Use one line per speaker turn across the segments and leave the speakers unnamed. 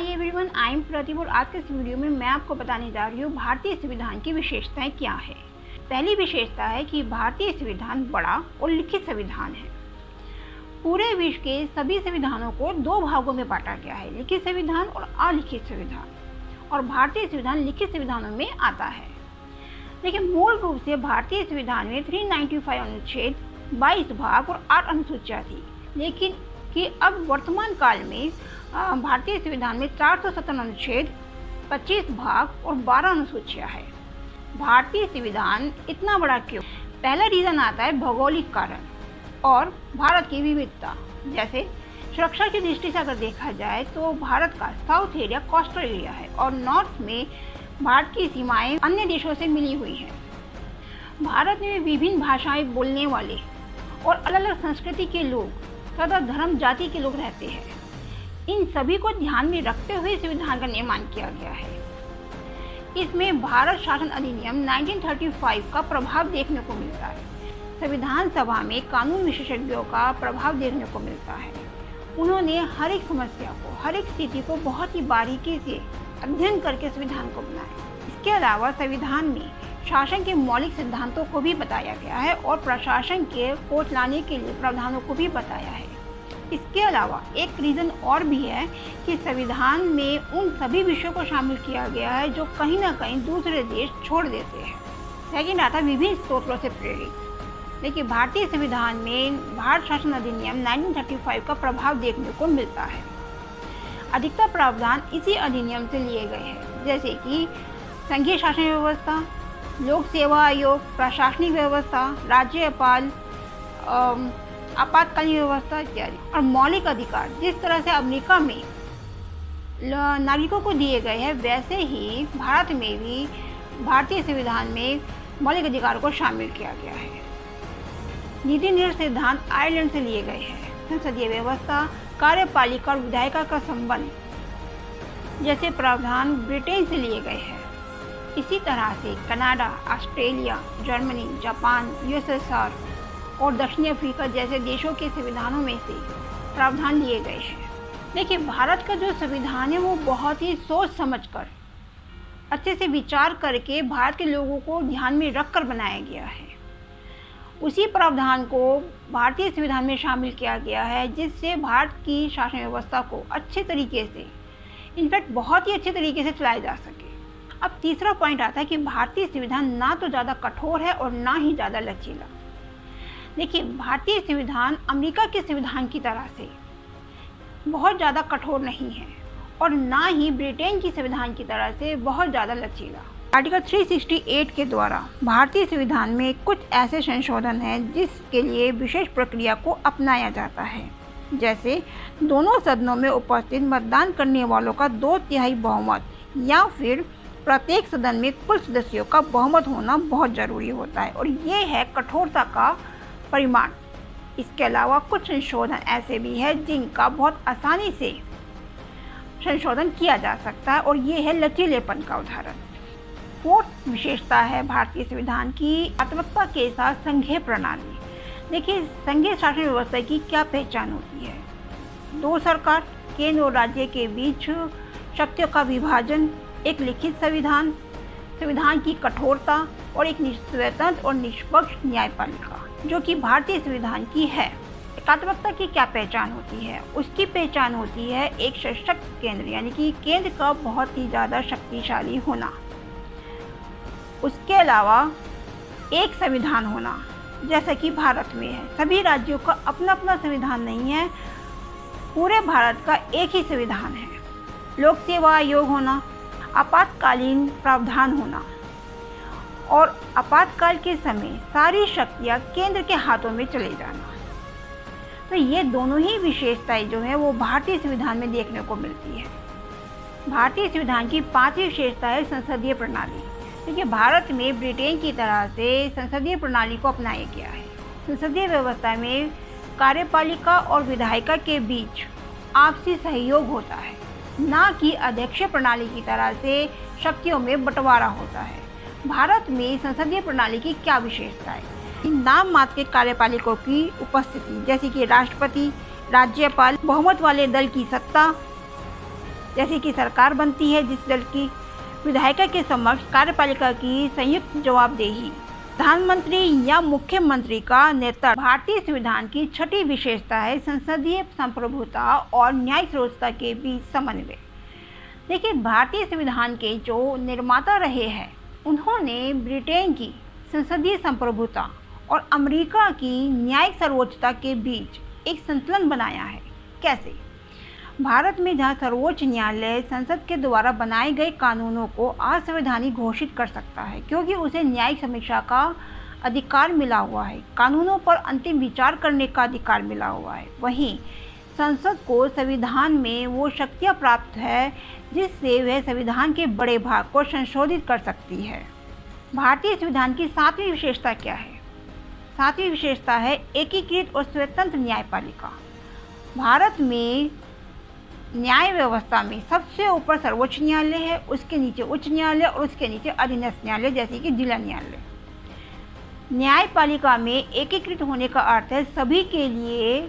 Hi everyone, I am प्रतिभ और आज के इस वीडियो में मैं आपको बताने जा रही हूँ भारतीय संविधान की विशेषताएं क्या है। पहली विशेषता है कि भारतीय संविधान बड़ा और लिखित संविधान है। पूरे विश्व के सभी संविधानों को दो भागों में बांटा गया है, लिखित संविधान और अलिखित संविधान, और भारतीय संविधान लिखित संविधानों में आता है। लेकिन मूल रूप से भारतीय संविधान में 395 अनुच्छेद, 22 भाग और 8 अनुसूचियाँ थी, लेकिन कि अब वर्तमान काल में भारतीय संविधान में 457 अनुच्छेद, 25 भाग और 12 अनुसूचियाँ है। भारतीय संविधान इतना बड़ा क्यों? पहला रीज़न आता है भौगोलिक कारण और भारत की विविधता। जैसे सुरक्षा की दृष्टि से अगर देखा जाए तो भारत का साउथ एरिया कोस्टल एरिया है और नॉर्थ में भारत की सीमाएं अन्य देशों से मिली हुई हैं। भारत में विभिन्न भाषाएं बोलने वाले और अलग अलग संस्कृति के लोग तथा धर्म जाति के लोग रहते हैं। इन सभी को ध्यान में रखते हुए संविधान का निर्माण किया गया है। इसमें भारत शासन अधिनियम 1935 का प्रभाव देखने को मिलता है। संविधान सभा में कानून विशेषज्ञों का प्रभाव देखने को मिलता है। उन्होंने हर एक समस्या को, हर एक स्थिति को बहुत ही बारीकी से अध्ययन करके संविधान को बनाया। इसके अलावा संविधान में शासन के मौलिक सिद्धांतों को भी बताया गया है और प्रशासन के को चलाने के लिए प्रावधानों को भी बताया है। इसके अलावा एक रीज़न और भी है कि संविधान में उन सभी विषयों को शामिल किया गया है जो कहीं ना कहीं दूसरे देश छोड़ देते हैं। सेकेंड आता विभिन्न स्रोतों से प्रेरित। देखिए, भारतीय संविधान में भारत शासन अधिनियम 1935 का प्रभाव देखने को मिलता है। अधिकतर प्रावधान इसी अधिनियम से लिए गए हैं, जैसे कि संघीय शासन व्यवस्था, लोक सेवा आयोग, प्रशासनिक व्यवस्था, राज्यपाल, आपातकालीन व्यवस्था इत्यादि। और मौलिक अधिकार, जिस तरह से अमेरिका में नागरिकों को दिए गए हैं, वैसे ही भारत में भी भारतीय संविधान में मौलिक अधिकारों को शामिल किया गया है। नीति निर्णय सिद्धांत आयरलैंड से लिए गए हैं। संसदीय व्यवस्था, कार्यपालिका और विधायिका का संबंध जैसे प्रावधान ब्रिटेन से लिए गए हैं। इसी तरह से Canada, Australia, Germany, Japan, USSR और दक्षिण अफ्रीका जैसे देशों के संविधानों में से प्रावधान लिए गए हैं। देखिए, भारत का जो संविधान है वो बहुत ही सोच समझकर, अच्छे से विचार करके भारत के लोगों को ध्यान में रखकर बनाया गया है। उसी प्रावधान को भारतीय संविधान में शामिल किया गया है, जिससे भारत की शासन व्यवस्था को अच्छे तरीके से, इनफैक्ट बहुत ही अच्छे तरीके से चलाया जा सके। अब तीसरा पॉइंट आता है कि भारतीय संविधान ना तो ज़्यादा कठोर है और ना ही ज़्यादा लचीला। देखिए, भारतीय संविधान अमेरिका के संविधान की तरह से बहुत ज़्यादा कठोर नहीं है और ना ही ब्रिटेन की संविधान की तरह से बहुत ज़्यादा लचीला। आर्टिकल 368 के द्वारा भारतीय संविधान में कुछ ऐसे संशोधन हैं जिसके लिए विशेष प्रक्रिया को अपनाया जाता है। जैसे दोनों सदनों में उपस्थित मतदान करने वालों का 2/3 बहुमत या फिर प्रत्येक सदन में कुल सदस्यों का बहुमत होना बहुत ज़रूरी होता है और ये है कठोरता का परिमाण। इसके अलावा कुछ संशोधन ऐसे भी हैं जिनका बहुत आसानी से संशोधन किया जा सकता है और ये है लचीलेपन का उदाहरण। फोर्थ विशेषता है भारतीय संविधान की आत्मकता के साथ संघीय प्रणाली। देखिए, संघीय शासन व्यवस्था की क्या पहचान होती है? दो सरकार, केंद्र और राज्य के बीच शक्तियों का विभाजन, एक लिखित संविधान, संविधान की कठोरता और एक स्वतंत्र और निष्पक्ष न्यायपालिका जो कि भारतीय संविधान की है। एकात्मकता की क्या पहचान होती है? उसकी पहचान होती है एक सशक्त केंद्र, यानी कि केंद्र का बहुत ही ज़्यादा शक्तिशाली होना। उसके अलावा एक संविधान होना, जैसा कि भारत में है। सभी राज्यों का अपना अपना संविधान नहीं है, पूरे भारत का एक ही संविधान है। लोक सेवा आयोग होना, आपातकालीन प्रावधान होना और आपातकाल के समय सारी शक्तियाँ केंद्र के हाथों में चले जाना। तो ये दोनों ही विशेषताएं जो है वो भारतीय संविधान में देखने को मिलती है। भारतीय संविधान की 5वीं विशेषता है संसदीय प्रणाली। देखिए, भारत में ब्रिटेन की तरह से संसदीय प्रणाली को अपनाया गया है। संसदीय व्यवस्था में कार्यपालिका और विधायिका के बीच आपसी सहयोग होता है, ना कि अध्यक्षीय प्रणाली की तरह से शक्तियों में बंटवारा होता है। भारत में संसदीय प्रणाली की क्या विशेषता है? नाम मात्र के कार्यपालिकों की उपस्थिति, जैसे कि राष्ट्रपति, राज्यपाल, बहुमत वाले दल की सत्ता, जैसे कि सरकार बनती है जिस दल की, विधायिका के समक्ष कार्यपालिका की संयुक्त जवाबदेही, प्रधानमंत्री या मुख्यमंत्री का नेतृत्व। भारतीय संविधान की छठी विशेषता है संसदीय संप्रभुता और न्यायिक सर्वोच्चता के बीच समन्वय। देखिए, भारतीय संविधान के जो निर्माता रहे हैं उन्होंने ब्रिटेन की संसदीय संप्रभुता और अमेरिका की न्यायिक सर्वोच्चता के बीच एक संतुलन बनाया है। कैसे? भारत में जहां सर्वोच्च न्यायालय संसद के द्वारा बनाए गए कानूनों को असंवैधानिक घोषित कर सकता है क्योंकि उसे न्यायिक समीक्षा का अधिकार मिला हुआ है, कानूनों पर अंतिम विचार करने का अधिकार मिला हुआ है। वहीं संसद को संविधान में वो शक्तियाँ प्राप्त है जिससे वह संविधान के बड़े भाग को संशोधित कर सकती है। भारतीय संविधान की 7वीं विशेषता क्या है? 7वीं विशेषता है एकीकृत और स्वतंत्र न्यायपालिका। भारत में न्याय व्यवस्था में सबसे ऊपर सर्वोच्च न्यायालय है, उसके नीचे उच्च न्यायालय और उसके नीचे अधीनस्थ न्यायालय जैसे कि जिला न्यायालय। न्यायपालिका में एकीकृत होने का अर्थ है सभी के लिए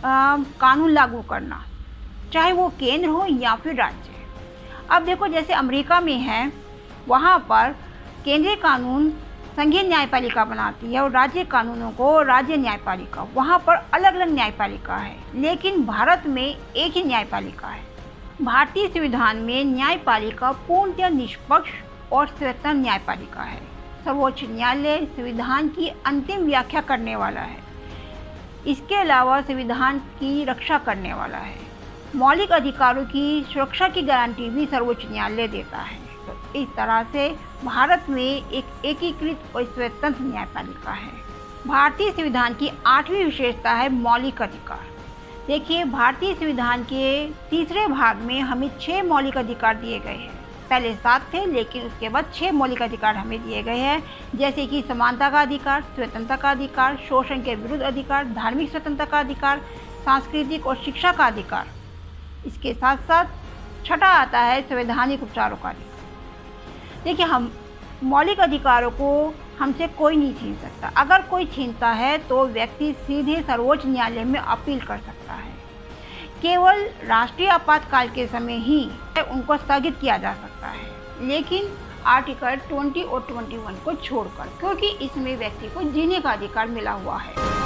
कानून लागू करना, चाहे वो केंद्र हो या फिर राज्य। अब देखो, जैसे अमेरिका में है, वहाँ पर केंद्रीय कानून संघीय न्यायपालिका बनाती है और राज्य कानूनों को राज्य न्यायपालिका। वहाँ पर अलग अलग न्यायपालिका है, लेकिन भारत में एक ही न्यायपालिका है। भारतीय संविधान में न्यायपालिका पूर्णतः निष्पक्ष और स्वतंत्र न्यायपालिका है। सर्वोच्च न्यायालय संविधान की अंतिम व्याख्या करने वाला है। इसके अलावा संविधान की रक्षा करने वाला है। मौलिक अधिकारों की सुरक्षा की गारंटी भी सर्वोच्च न्यायालय देता है। तो इस तरह से भारत में एक एकीकृत और स्वतंत्र न्यायपालिका है। भारतीय संविधान की 8वीं विशेषता है मौलिक अधिकार। देखिए, भारतीय संविधान के तीसरे भाग में हमें 6 मौलिक अधिकार दिए गए हैं। पहले 7 थे, लेकिन उसके बाद 6 मौलिक अधिकार हमें दिए गए हैं, जैसे कि समानता का अधिकार, स्वतंत्रता का अधिकार, शोषण के विरुद्ध अधिकार, धार्मिक स्वतंत्रता का अधिकार, सांस्कृतिक और शिक्षा का अधिकार। इसके साथ साथ छठा आता है संवैधानिक उपचारों का अधिकार। देखिए, हम मौलिक अधिकारों को हमसे कोई नहीं छीन सकता। अगर कोई छीनता है तो व्यक्ति सीधे सर्वोच्च न्यायालय में अपील कर सकता है। केवल राष्ट्रीय आपातकाल के समय ही उनको स्थगित किया जा सकता है, लेकिन आर्टिकल 20 और 21 को छोड़कर, क्योंकि इसमें व्यक्ति को जीने का अधिकार मिला हुआ है।